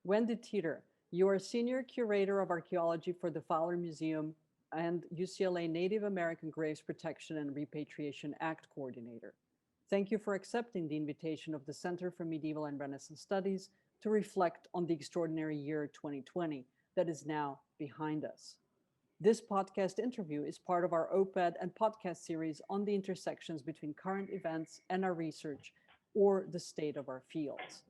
Wendy Teeter, you are Senior Curator of Archaeology for the Fowler Museum and UCLA Native American Graves Protection and Repatriation Act Coordinator. Thank you for accepting the invitation of the Center for Medieval and Renaissance Studies to reflect on the extraordinary year 2020 that is now behind us. This podcast interview is part of our OPED and podcast series on the intersections between current events and our research, or the state of our fields.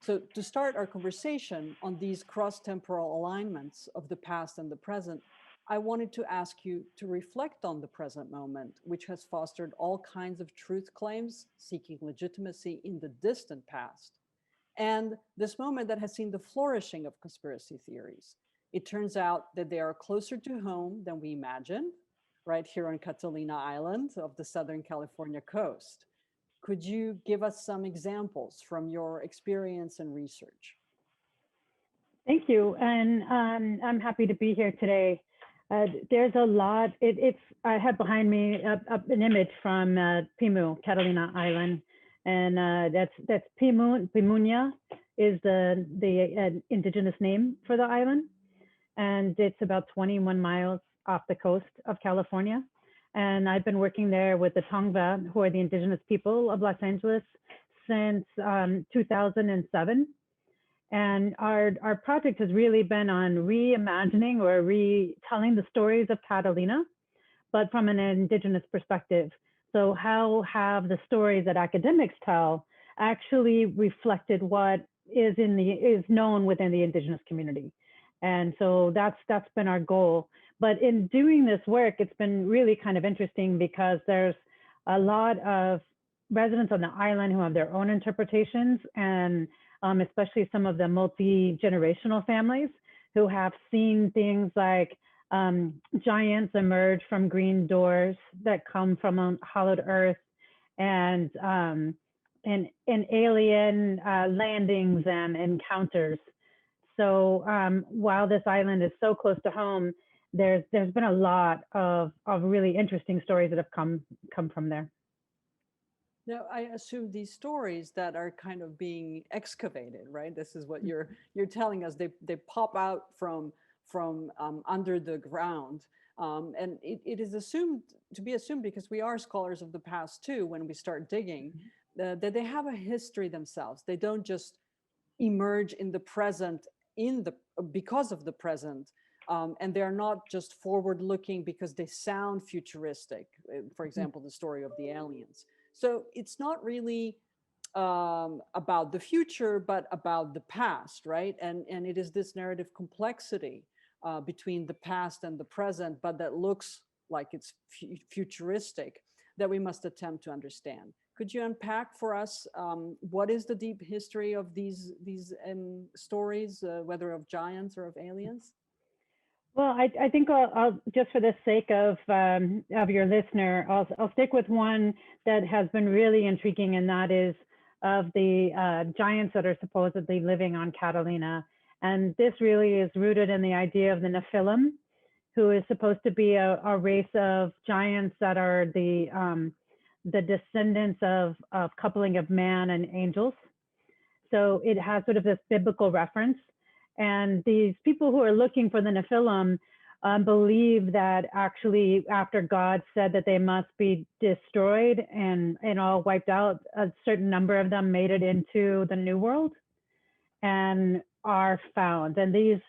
So to start our conversation on these cross-temporal alignments of the past and the present, I wanted to ask you to reflect on the present moment, which has fostered all kinds of truth claims seeking legitimacy in the distant past, and this moment that has seen the flourishing of conspiracy theories. It turns out that they are closer to home than we imagined, right here on Catalina Island of the Southern California coast. Could you give us some examples from your experience and research? Thank you, and I'm happy to be here today. There's a lot. I have behind me an image from Pimu Catalina Island, and that's Pimunya is the indigenous name for the island, and it's about 21 miles off the coast of California. And I've been working there with the Tongva, who are the indigenous people of Los Angeles, since 2007. And our project has really been on reimagining or retelling the stories of Catalina, but from an indigenous perspective. So how have the stories that academics tell actually reflected what is known within the indigenous community? And so that's been our goal. But in doing this work, it's been really kind of interesting because there's a lot of residents on the island who have their own interpretations, and especially some of the multi-generational families who have seen things like giants emerge from green doors that come from hollowed earth, and alien landings and encounters. So while this island is so close to home, there's been a lot of really interesting stories that have come from there. Now, I assume these stories that are kind of being excavated, right? This is what you're telling us. They pop out from under the ground, and it is assumed because we are scholars of the past too. When we start digging, that they have a history themselves. They don't just emerge in the present because of the present. And they're not just forward-looking because they sound futuristic. For example, the story of the aliens. So it's not really about the future, but about the past, right? And it is this narrative complexity between the past and the present, but that looks like it's futuristic, that we must attempt to understand. Could you unpack for us what is the deep history of these stories, whether of giants or of aliens? Well, I think I'll just for the sake of your listener, I'll stick with one that has been really intriguing, and that is of the giants that are supposedly living on Catalina. And this really is rooted in the idea of the Nephilim, who is supposed to be a race of giants that are the descendants of coupling of man and angels. So it has sort of this biblical reference. And these people who are looking for the Nephilim believe that actually after God said that they must be destroyed and all wiped out, a certain number of them made it into the New World and are found. And these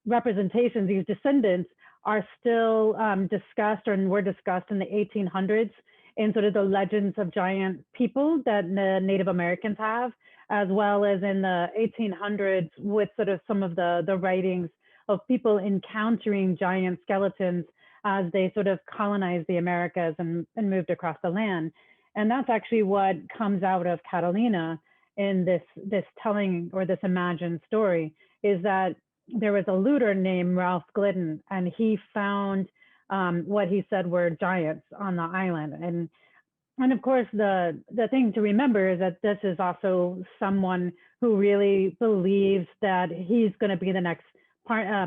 representations, these descendants, are still discussed and were discussed in the 1800s in sort of the legends of giant people that the Native Americans have, as well as in the 1800s with sort of some of the writings of people encountering giant skeletons as they sort of colonized the Americas and moved across the land. And that's actually what comes out of Catalina in this telling or this imagined story, is that there was a looter named Ralph Glidden, and he found what he said were giants on the island. And of course, the thing to remember is that this is also someone who really believes that he's going to be the next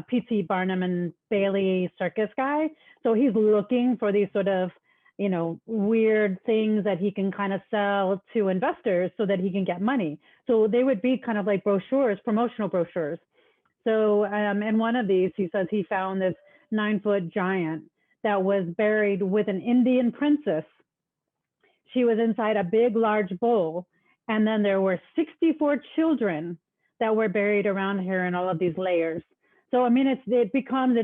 P.T. Barnum and Bailey circus guy. So he's looking for these sort of you know, weird things that he can kind of sell to investors so that he can get money. So they would be kind of like brochures, promotional brochures. So in one of these, he says he found this 9-foot giant that was buried with an Indian princess. She was inside a big, large bowl. And then there were 64 children that were buried around here in all of these layers. So, I mean, it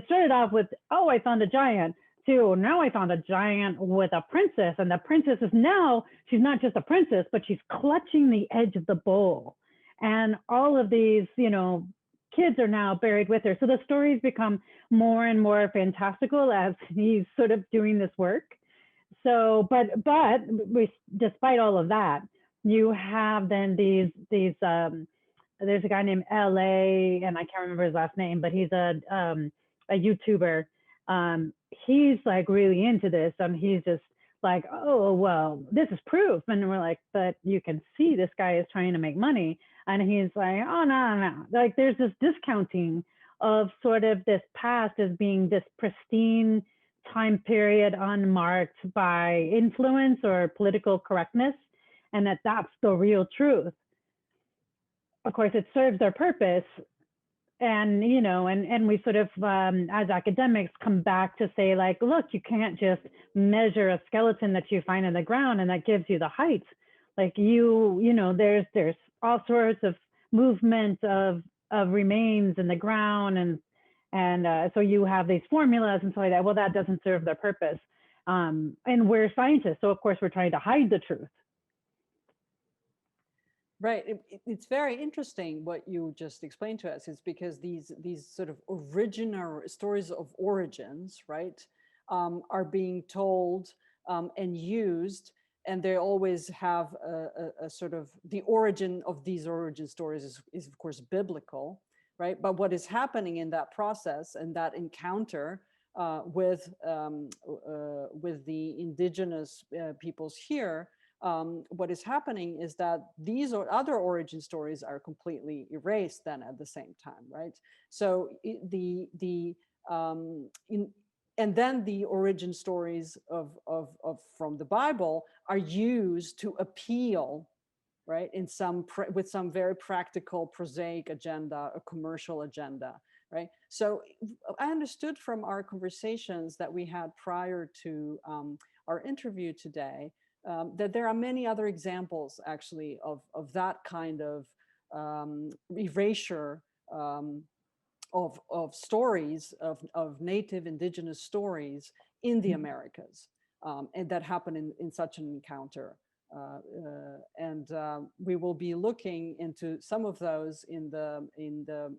started off with, oh, I found a giant, to now I found a giant with a princess. And the princess is now, she's not just a princess, but she's clutching the edge of the bowl. And all of these, you know, kids are now buried with her. So the stories become more and more fantastical as he's sort of doing this work. So, but despite all of that, you have then these there's a guy named LA, and I can't remember his last name, but he's a YouTuber. He's like really into this, and he's just like, oh, well, this is proof. And we're like, but you can see this guy is trying to make money. And he's like, oh, no. Like there's this discounting of sort of this past as being this pristine time period unmarked by influence or political correctness, and that's the real truth. Of course, it serves their purpose. And, you know, and we sort of, as academics, come back to say, like, look, you can't just measure a skeleton that you find in the ground and that gives you the height. Like you know, there's all sorts of movement of remains in the ground, and so you have these formulas and so like that. Well, that doesn't serve their purpose. And we're scientists, so of course we're trying to hide the truth. Right. It's very interesting what you just explained to us. It's because these sort of original stories of origins, right, are being told and used, and they always have a sort of, the origin of these origin stories is of course biblical, right? But what is happening in that process and that encounter with the indigenous peoples here, what is happening is that these or other origin stories are completely erased then at the same time, right? So and then the origin stories of from the Bible are used to appeal, right, in with some very practical, prosaic agenda, a commercial agenda, right? So I understood from our conversations that we had prior to our interview today that there are many other examples actually of that kind of erasure of stories, of native indigenous stories in the Americas, and that happen in such an encounter. And we will be looking into some of those in the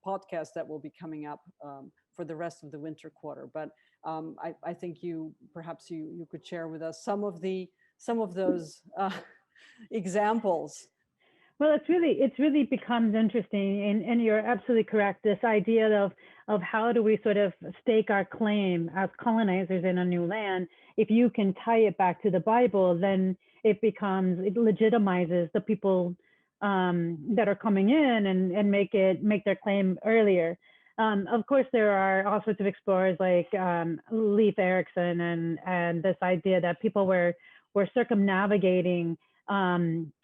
podcast that will be coming up for the rest of the winter quarter. But I think perhaps you could share with us some of those examples. Well, it really becomes interesting, and you're absolutely correct. This idea of how do we sort of stake our claim as colonizers in a new land? If you can tie it back to the Bible, then it legitimizes the people that are coming in and make their claim earlier. Of course, there are all sorts of explorers like Leif Erikson and this idea that people were circumnavigating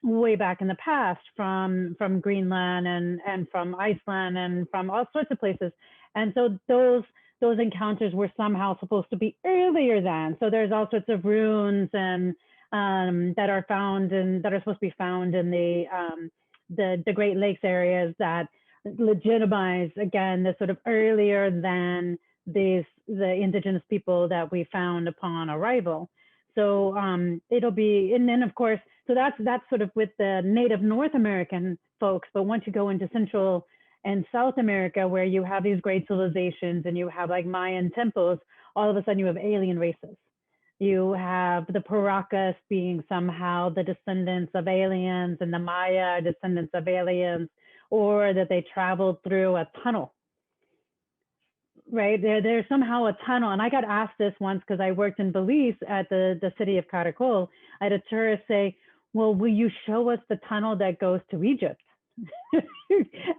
way back in the past from Greenland and from Iceland and from all sorts of places. And so those encounters were somehow supposed to be earlier than. So there's all sorts of runes and that are found and that are supposed to be found in the Great Lakes areas that legitimize, again, this sort of earlier than the indigenous people that we found upon arrival. So it'll be, and then of course, so that's sort of with the native North American folks. But once you go into Central and South America, where you have these great civilizations and you have like Mayan temples, all of a sudden you have alien races. You have the Paracas being somehow the descendants of aliens, and the Maya descendants of aliens, or that they traveled through a tunnel. Right, there's somehow a tunnel. And I got asked this once because I worked in Belize at the city of Caracol. I had a tourist say, well, will you show us the tunnel that goes to Egypt? And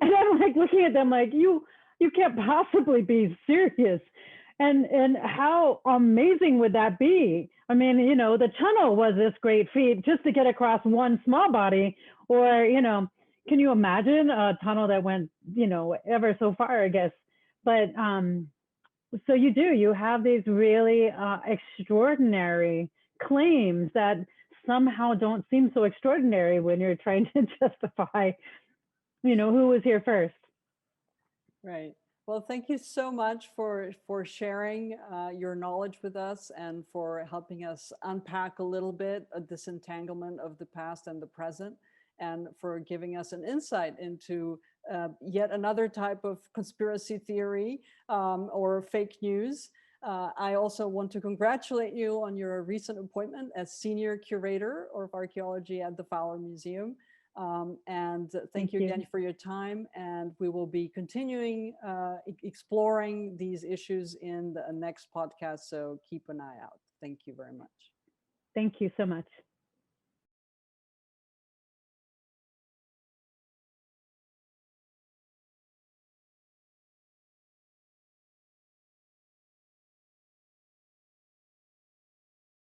I'm like looking at them like, you can't possibly be serious. And how amazing would that be? I mean, you know, the tunnel was this great feat just to get across one small body, or, you know, can you imagine a tunnel that went, you know, ever so far, I guess. But so you have these really extraordinary claims that somehow don't seem so extraordinary when you're trying to justify, you know, who was here first. Right. Well, thank you so much for sharing your knowledge with us and for helping us unpack a little bit a disentanglement of the past and the present, and for giving us an insight into yet another type of conspiracy theory or fake news. I also want to congratulate you on your recent appointment as Senior Curator of Archaeology at the Fowler Museum. And thank you again for your time. And we will be continuing exploring these issues in the next podcast. So keep an eye out. Thank you very much. Thank you so much.